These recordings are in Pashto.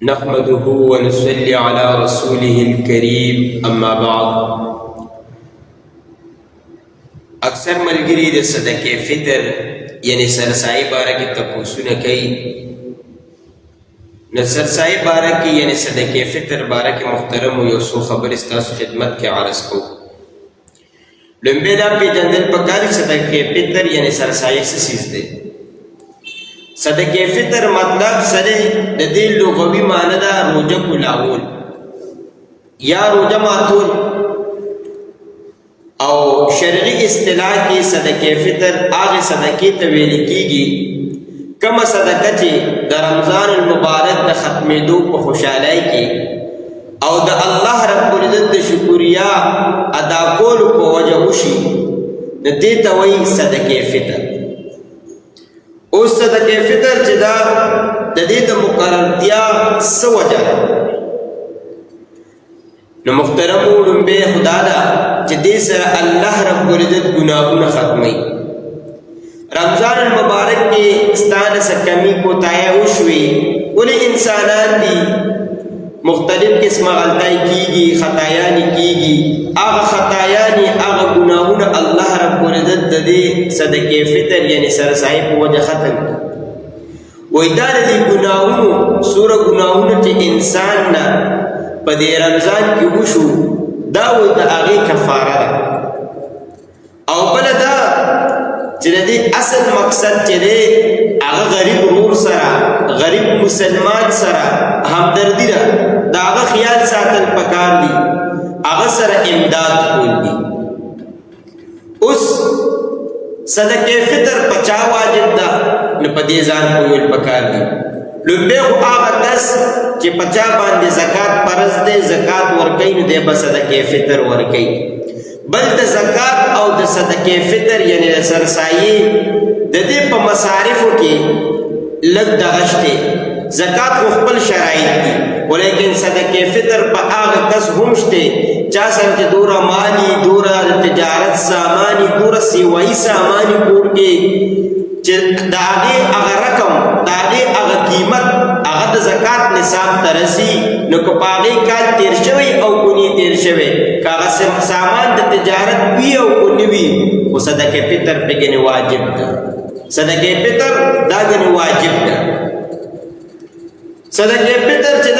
نحمده ونصلي على رسوله الكريم اما بعد. اکثر ملګری د صدقه فطر یعنی سرسای باره کې تپوسونه کوي. نو سرسای باره کې یعنی صدقه فطر باره کې محترم یو څو خبر ستاسو خدمت کې عرض کوم. لومبه دا پیژندل پکار صدقه فطر یعنی سرسای څه چیز دی. صدقه فطر مطلب سره د دې لغوي معنی دا روزه کولاول یا روزه ماتول، او شرعي اصطلاح کې صدقه فطر هغه صدقې ته ویل کېږي کومه صدقه چې د رمضان المبارک د ختمېدو په خوشحالۍ کې او د الله رب العزت د شکریا ادا کولو په وجه وشي، نو دې ته وایي صدقه فطر. اوس صدقه فطر چې دا د دې د مقررتیا څه وجه ده؟ نو محترمو لومبه خدا دا چې دې سره الله رب العزت ګناهونه ختموي. رمضان المبارک کې ستانه سکمی کوتایا وشوي، ولې انسانان دي مختلف قسمه غلطای کیږي، خطایانی کیږي، هغه خطایانی هغه ګناهونه الله رب العزت د دې صدقه فطر یعنی سرسای په وجه ختم وای. دا د ګناهونو سوره ګناهونه چې انسان نه په دې رمضان کې وشو، دا وای د هغه کفاره ده. او بل دا چې د دې اصل مقصد چې دی هغه غریب ورور سره، غریب مسلمان سره همدردی ده، دا هغه خیال ساتل پکار دي، هغه سره امداد کول دي. اوس صدقه فطر پچا واجب ده، نو په دې ځان کول پکار دي. لومبه خو هغه کس چې پچا باندې زکات فرض دی، زکات ورکوي، نو دی به صدقه فطر ورکوي. بل د زکات او د صدقه فطر یعنی د سرسایي د دې په مصارفو کې لږ دغه شته. زکات خو خپل شرایط دي، ولیکن صدقه فطر په هغه کس هم شته چا سره چې دوره مالی، دوره د تجارت سامانی، دوره سیوایي سامانی کور کې چې د هغه رقم، د هغه قیمت هغه د زکات نصاب ته رسي، نو که په هغې کال تیر شوی او کنی تیر شوی، که هغه سامان د تجارت وي او کنی وي، خو صدقه فطر پې ګنې واجب ده. صدقه فطر دا ګنې واجب ده. صدقه فطر چې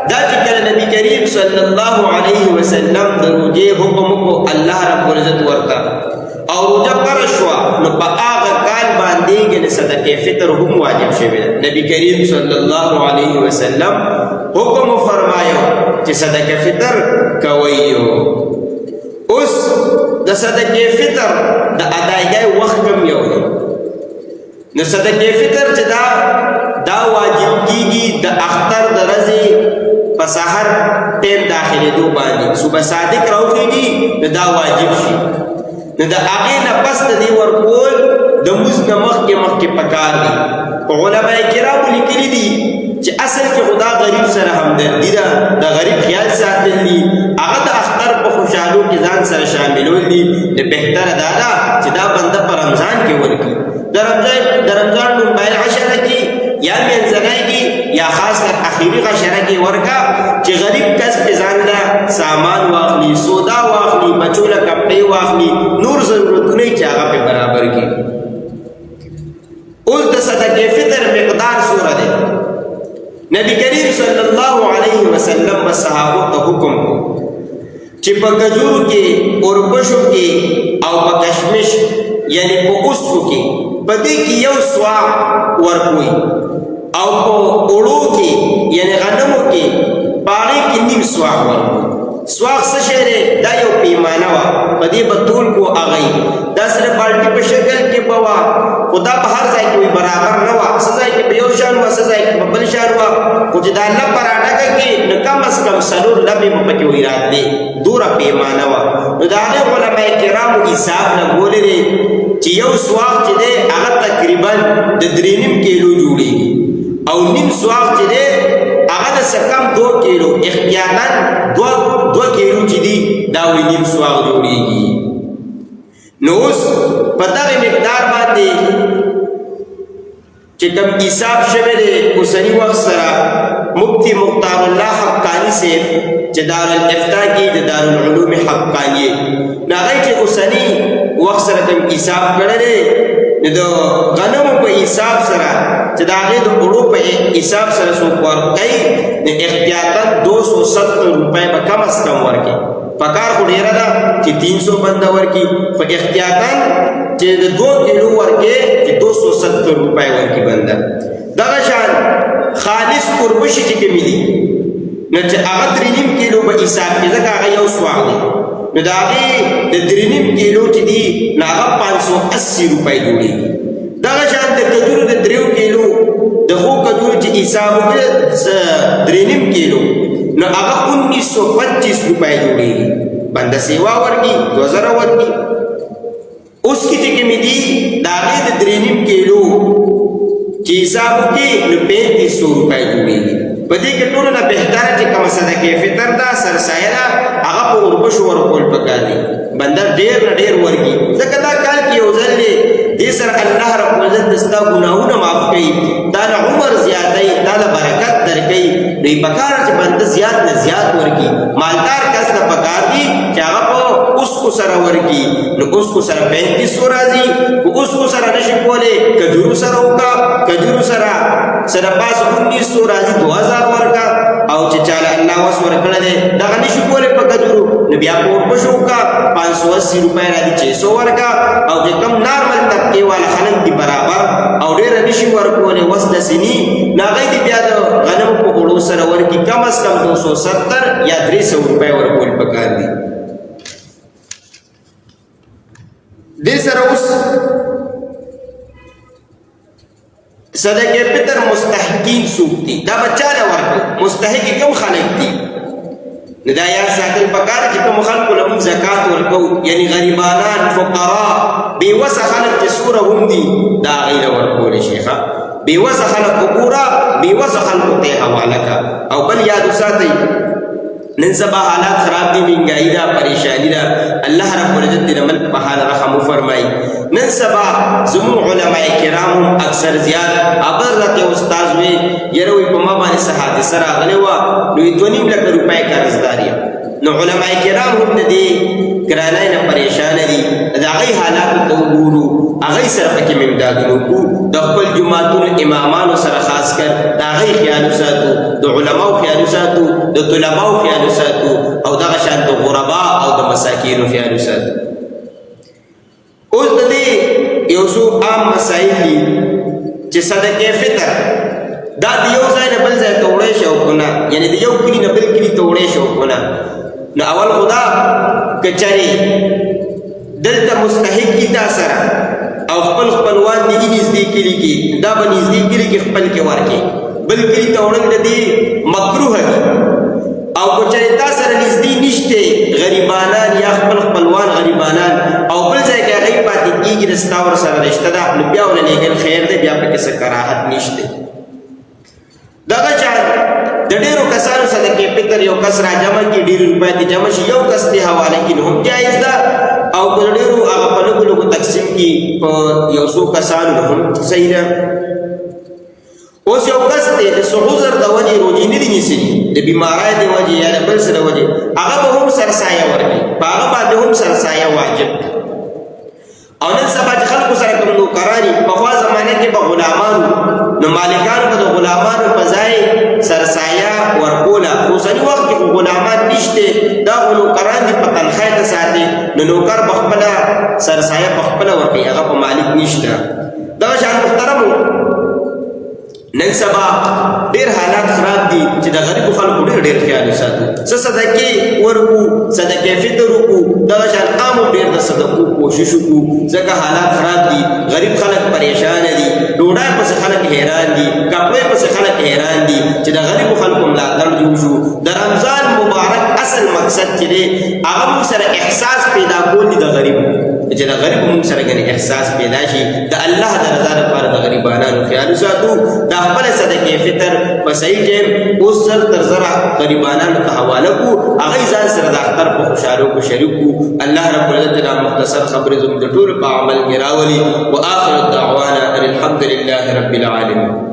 دا چې کله نبی کریم صلی الله علیه وسلم د روژې حکم وکړو الله رب العزت ورته او روژه پره شوه، نو په هغه کال باندې ګنې صدقه فطر هم واجب شوی ده. نبی کریم صلی الله علیه وسلم حکم فرمایو چې صدقه فطر کوئ. اوس د صدقه فطر د ادایګۍ وخت کم یو دی. نو صدقه فطر چې دا واجب کیږي د اختر د ورځې په سحر ټیم داخلېدو باندې، صبح صادق راوخېږي نو دا واجب شي. نو د هغې نه پس د دې ورکول د مونځ نه مخکې پکار دي. علماء کرامو لیکلي دي چې اصل کې خدا غریب سره همدردي ده، د غریب خیال ساتل دي، هغه د اختر په خوشحالو کې ځان سره شاملول دي. نو بهتره دا ده چې دا بنده په رمضان کې ورکړي، د رمضان لومړۍ عشره کې یا منځنۍ کې یا خاص کر اخري عشره کې ورکړه چې غریب کس په ځان له سامان واخلي، سودا واخلي، بچو له کپړې واخلي، نور ضرورتونه چې هغه په برابر کړي. اوس د صدقه فطر مقدار څومره دی؟ نبی کریم صلی الله علیه وسلم به صحابو ته حکم چې په کجورو کې، اوربشو کې او په کشمش یعنی په اوسپو کې په دې کې یو سوا ورکوي، او په اوړو کې یعنی غنمو کې په هغې کې نیم سوا ورکوي. سواغ څه شی دی؟ دا یو پیمانه وه، په دې به تول کو هغی دا سره بالټي په شکل کې به وه، خو دا په هر ځای کې برابر نه وه، څه ځای کې به یو شان وه، څه ځای کې به بل شان وه، خو چې دا لب په راډکه کې نو کم از کم څلور لبې به پکې وي راتلې، دوره پیمانه وه. نو د هغې علماء کرامو حساب لګولی دی چې یو سواغ چې دی هغه تقریبا د 3.5 کیلو جوړېږي، او نیم سواغ چې دی هغه د څه کم 2 کیلو، احتیاطاً 2 کیلو چې دی دا وایي نیم سواغ جوړېږي. نو اوس په دغه مقدار باندې چې کوم حساب شوی دی اوسني وخت سره مفتی مختار الله حقانی سے چې دارالافتا کې د دارالعلوم حقانی ناغی چې اوسنی وخت سره کوم حساب کړی د غنمو په حساب سره چې د هغې د اوړو په حساب سره څوک ورکوي د احتیاطاً 270 روپۍ به کم از کم ورکړي پکار خو ډېره ده چې 300 بنده ورکړي خو احتیاطاً چې د 2 کیلو ورکړي چې 270 روپۍ ورکړي بنده دغه شان خالص اوربشي چې کومې دي نو چې هغه 3.5 کیلو به حساب کې ځکه هغه یو سوغ دی نو د هغې د 3.5 کیلو چې دي نو هغه 580 روپۍ جوړېږي دغه شان د کجورو د 3 کیلو د ښو کجورو چې حساب وکړي 3.5 کیلو نو هغه 1925 روپۍ جوړېږي بنده سیوا ورکړي 2000 ورکړي اوس کې چې کومې دي د هغې د 3.5 کیلو چې حساب وکړي نو 3500 روپۍ جوړېږي په دې کې ټولو نه بهتره چې کومه صدقې فطر ده سرسایه ده هغه په اوربشو ورکول پکار دي بنده ډېر نه ډېر ورکړي ځکه دا کال کې یو ځل دی دې سره الله رب العزت د ستا ګناهونه معاف کوي تا له عمر زیاتوي تا له برکت درکوي نو یې پکار چې بنده زیات نه زیات ورکړي مالدار کس ته پکار دي چې هغه په اوسکو سره ورکړي نو اوسکو سره 3500 راځي خو اوسکو سره نشي کولی کجورو سره وکړه کجورو سره پاس 1900 راځي 2000 ورکړه او چې چاله الله وس ورکړی دی دغه نشي کولی په کجورو نو بیا په اوربشو وکړه 580 روپۍ راځي 600 ورکړه او چې کم نارمل طبقې والا خلک دي برابر او ډېره نشي ورکولی وس داسې ني نو هغوی دې بیا د غنمو په اوړو سره ورکړي کم از کم 270 یا 300 روپۍ ورکول پکار دي دې سره اوس صدقه فطر مستحقین څوک دي دا بچاله ورکړو مستحق کوم خلک دي نو دا یاد ساتل پکار چې کوم خلکو له موږ زکات ورکو یعنی غریبانان فقرا بېوسه خلک چې څومره هم دي دا هغوی له ورکولی شي ښه بېوسه خلک وګوره بېوسه خلکو ته یې حواله کړه او بل یاد وساتئ نن سبا حالات خراب دي مهنګایي ده پریشانی ده الله رب العزت دې د ملک په حال رحم وفرمایي نن سبا زموږ علماء کرام هم اکثر زیات ابر راته استاد وي یره وي په ما باندې څه حادثه راغلې وه نو 2.5 لک روپۍ قرضدار یم نو علماء کرام هم د دې ګرانۍ نه پریشانه دي د هغوی حالاتو ته وګورو هغوی سره پکې مې امدادونه وکړو د خپل جوماتونو امامانو سره خاص کر د هغوی خیال وساتو د علماو خیال وساتو د طلباو خیال وساتو او دغه شان د غربا او د مساکینو خیال وساتو اوس د دې یو څو عام مسایل دي چې صدقې فطر دا د یو ځای نه بل ځای ته وړی شي او که نه یعنې د یو کلي نه بل کلي ته وړی شي او که نه نو اول خو دا که چرې دلته مستحق دي تا سره او خپل خپلوان دي نږدې کلي کې دا به نږدې کلي کې خپل کې ورکړي بل کلي ته وړل د دې مکروه دي او که چرې تا سره نږدې نشته غریبانان یا خپل خپلوان غریبانان او بل ځای کې هغوی پاتې کېږي د ستا ورسره رشته ده نو بیا ونه لېږل خیر دی بیا پکې څه کراهت نشته دغه شان د ډېرو کسانو صدقې فطر یو کس را جمع کړي ډېرې روپۍ دې جمع شي یو کس دې حواله کړي نو هم جایز ده او که د ډېرو هغه په لږو لږو تقسیم کړي په یو څو کسانو نو هم صحیح ده اوس یو کس دی د څه عذر د وجې روژې نه دي نیسلي د بیمارۍ د وجې یا د بل څه د وجې هغه به هم سرسایه ورکړي په هغه باندې هم سرسایه واجب ده او نن سبا چې خلکو سره کوم نوکران دي پخوا زمانه کې به غلامانو نو مالکانو به د غلامانو په ځای سرسایه ورکوله اوسني وخت کې خو غلامان نشته دا خو نوکران دي په تنخواه ته ساتي نو نوکر به خپله سرسایه په خپله ورکوي هغه په مالک نشته دغه شان محترمو نن سبا ډېر حالات خراب دي چې د غریبو خلکو ډېر خیال وساتو څه صدقې ورکو صدقې فطر وکړو دغه شان عامو ډېر د صدقو کوشش وکړو ځکه حالات خراب دي غریب خلک پریشانه دي ډوډۍ پسې خلک حیران دي کپړې پسې خلک حیران دي چې د غریبو خلکو ملاتړ جوړ شو د رمضان مبارک اصل مقصد چې دی هغه موږ سره احساس پیدا کول دي د غریبو چې د غریبو موږ سره ګنې احساس پیدا شي د الله د رضا لپاره د غریبانانو خیال وساتو د خپل صدقې فطر په صحیح ټیم اوس زر تر زره غریبانانو ته حواله کړو هغوی ځان سره د اختر په خوشحالو کې شریک کړو الله رب العزت دا مختصر خبرې زموږ د ټولو په عمل کې راولي واخر الدعوانا ان الحمد لله رب العالمین